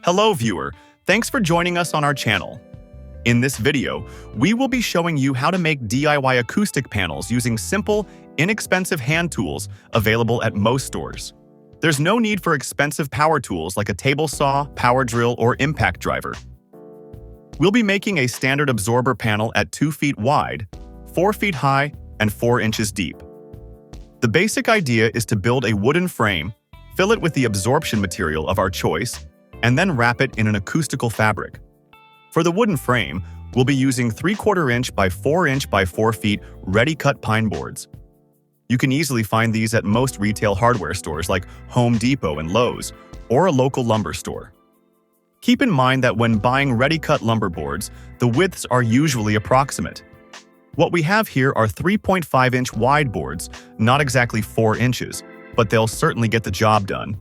Hello viewer, thanks for joining us on our channel. In this video, we will be showing you how to make DIY acoustic panels using simple, inexpensive hand tools available at most stores. There's no need for expensive power tools like a table saw, power drill, or impact driver. We'll be making a standard absorber panel at 2 feet wide, 4 feet high, and 4 inches deep. The basic idea is to build a wooden frame, fill it with the absorption material of our choice, and then wrap it in an acoustical fabric. For the wooden frame, we'll be using 3/4 inch by 4 inch by 4 feet ready-cut pine boards. You can easily find these at most retail hardware stores like Home Depot and Lowe's, or a local lumber store. Keep in mind that when buying ready-cut lumber boards, the widths are usually approximate. What we have here are 3.5-inch wide boards, not exactly 4 inches, but they'll certainly get the job done.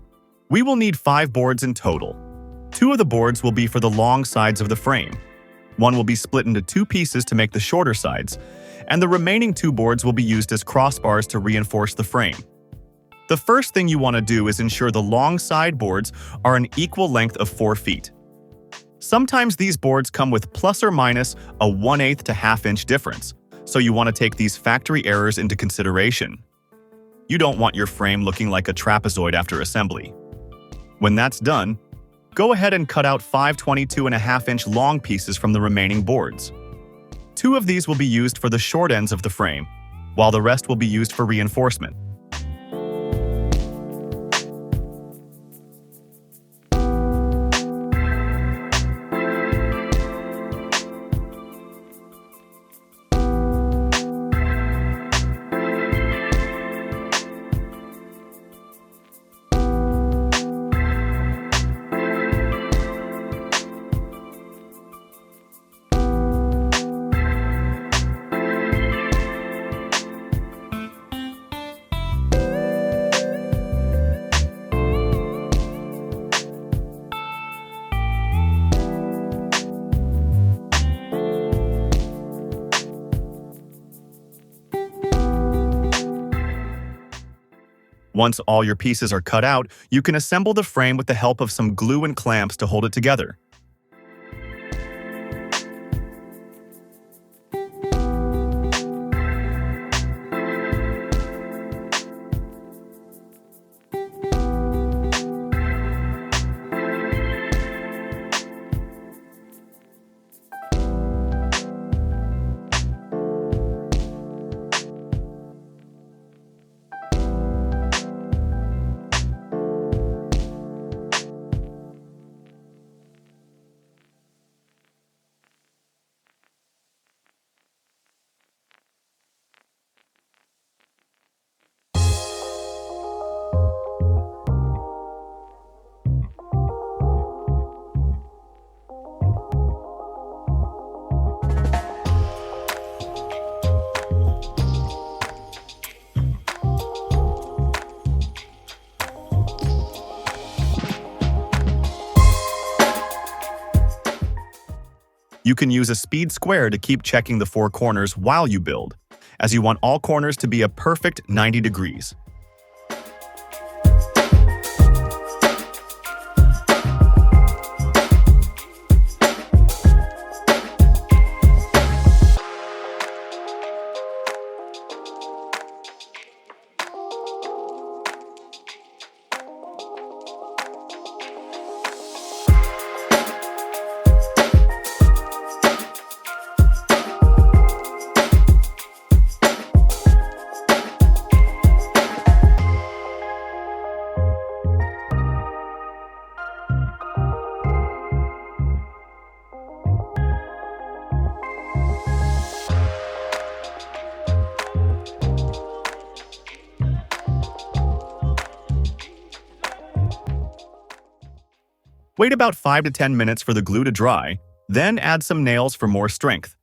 We will need 5 boards in total. 2 of the boards will be for the long sides of the frame. One will be split into 2 pieces to make the shorter sides, and the remaining 2 boards will be used as crossbars to reinforce the frame. The first thing you want to do is ensure the long side boards are an equal length of 4 feet. Sometimes these boards come with plus or minus a 1/8 to 1/2 inch difference, so you want to take these factory errors into consideration. You don't want your frame looking like a trapezoid after assembly. When that's done, go ahead and cut out 5 22.5-inch long pieces from the remaining boards. 2 of these will be used for the short ends of the frame, while the rest will be used for reinforcement. Once all your pieces are cut out, you can assemble the frame with the help of some glue and clamps to hold it together. You can use a speed square to keep checking the 4 corners while you build, as you want all corners to be a perfect 90 degrees. Wait about 5 to 10 minutes for the glue to dry, then add some nails for more strength.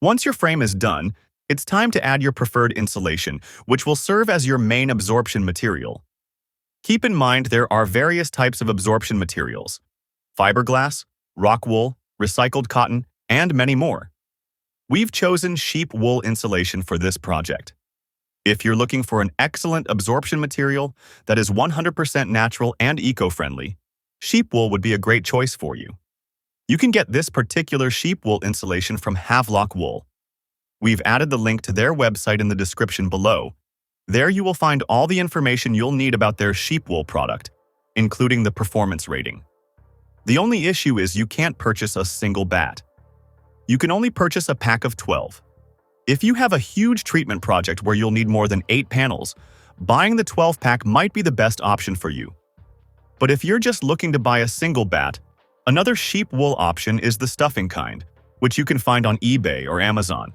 Once your frame is done, it's time to add your preferred insulation, which will serve as your main absorption material. Keep in mind there are various types of absorption materials: fiberglass, rock wool, recycled cotton, and many more. We've chosen sheep wool insulation for this project. If you're looking for an excellent absorption material that is 100% natural and eco-friendly, sheep wool would be a great choice for you. You can get this particular sheep wool insulation from Havelock Wool. We've added the link to their website in the description below. There you will find all the information you'll need about their sheep wool product, including the performance rating. The only issue is you can't purchase a single batt. You can only purchase a pack of 12. If you have a huge treatment project where you'll need more than 8 panels, buying the 12-pack might be the best option for you. But if you're just looking to buy a single batt, another sheep wool option is the stuffing kind, which you can find on eBay or Amazon.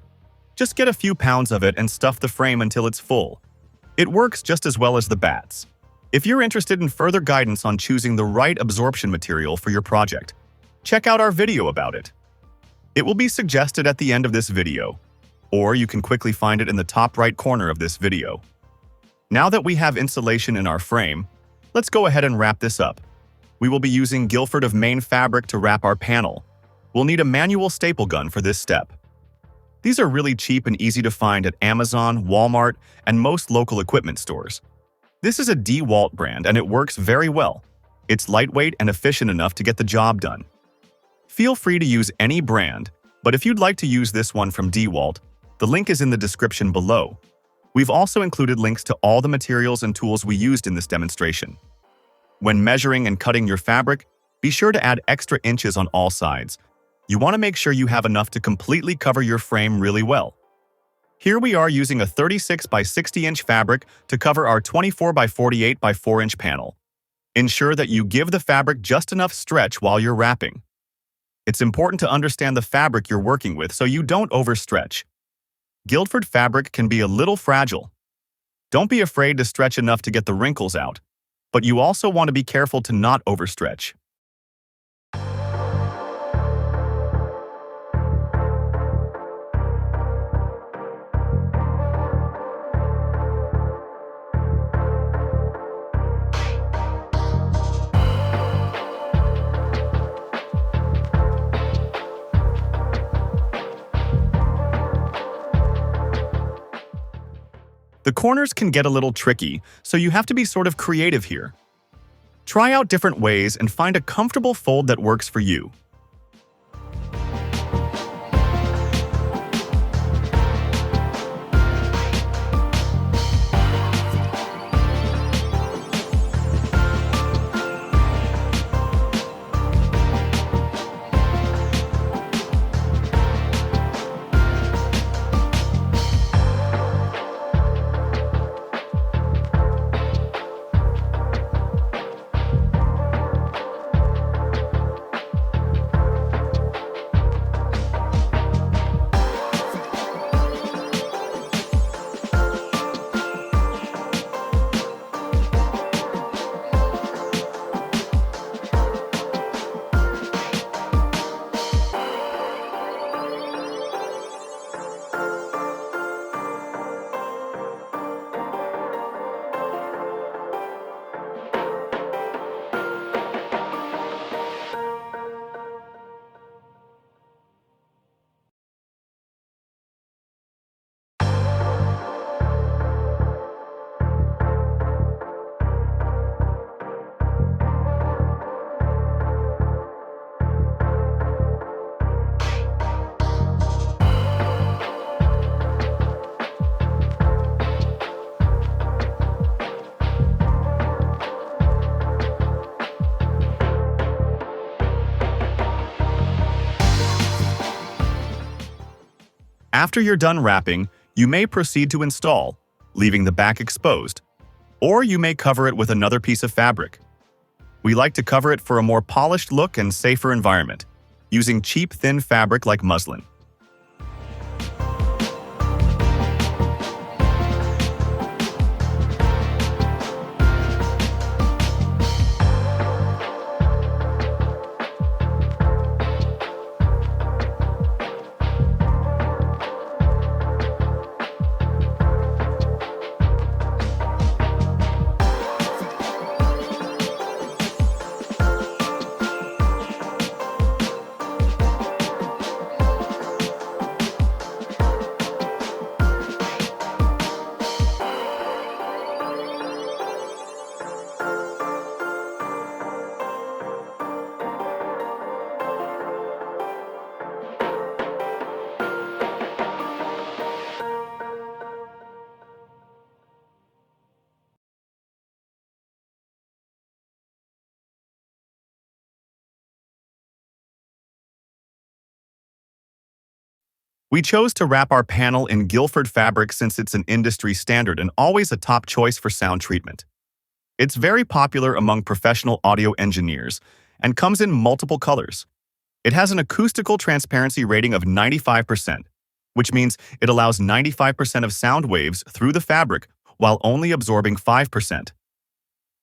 Just get a few pounds of it and stuff the frame until it's full. It works just as well as the batts. If you're interested in further guidance on choosing the right absorption material for your project, check out our video about it. It will be suggested at the end of this video, or you can quickly find it in the top right corner of this video. Now that we have insulation in our frame, let's go ahead and wrap this up. We will be using Guilford of Maine fabric to wrap our panel. We'll need a manual staple gun for this step. These are really cheap and easy to find at Amazon, Walmart, and most local equipment stores. This is a DeWalt brand and it works very well. It's lightweight and efficient enough to get the job done. Feel free to use any brand, but if you'd like to use this one from DeWalt, the link is in the description below. We've also included links to all the materials and tools we used in this demonstration. When measuring and cutting your fabric, be sure to add extra inches on all sides. You want to make sure you have enough to completely cover your frame really well. Here we are using a 36 by 60 inch fabric to cover our 24 by 48 by 4 inch panel. Ensure that you give the fabric just enough stretch while you're wrapping. It's important to understand the fabric you're working with so you don't overstretch. Guilford fabric can be a little fragile. Don't be afraid to stretch enough to get the wrinkles out, but you also want to be careful to not overstretch. The corners can get a little tricky, so you have to be sort of creative here. Try out different ways and find a comfortable fold that works for you. After you're done wrapping, you may proceed to install, leaving the back exposed, or you may cover it with another piece of fabric. We like to cover it for a more polished look and safer environment, using cheap, thin fabric like muslin. We chose to wrap our panel in Guilford fabric since it's an industry standard and always a top choice for sound treatment. It's very popular among professional audio engineers and comes in multiple colors. It has an acoustical transparency rating of 95%, which means it allows 95% of sound waves through the fabric while only absorbing 5%.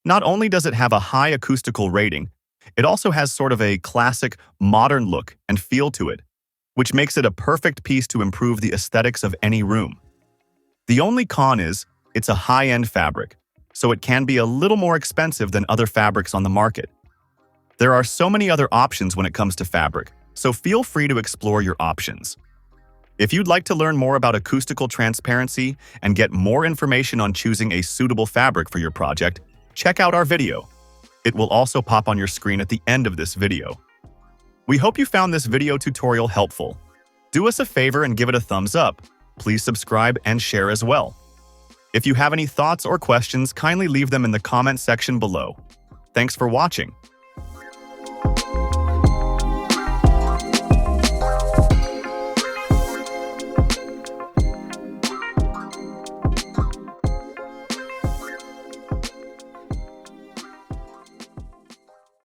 Not only does it have a high acoustical rating, it also has sort of a classic, modern look and feel to it, which makes it a perfect piece to improve the aesthetics of any room. The only con is, it's a high-end fabric, so it can be a little more expensive than other fabrics on the market. There are so many other options when it comes to fabric, so feel free to explore your options. If you'd like to learn more about acoustical transparency and get more information on choosing a suitable fabric for your project, check out our video. It will also pop on your screen at the end of this video. We hope you found this video tutorial helpful. Do us a favor and give it a thumbs up. Please subscribe and share as well. If you have any thoughts or questions, kindly leave them in the comment section below. Thanks for watching.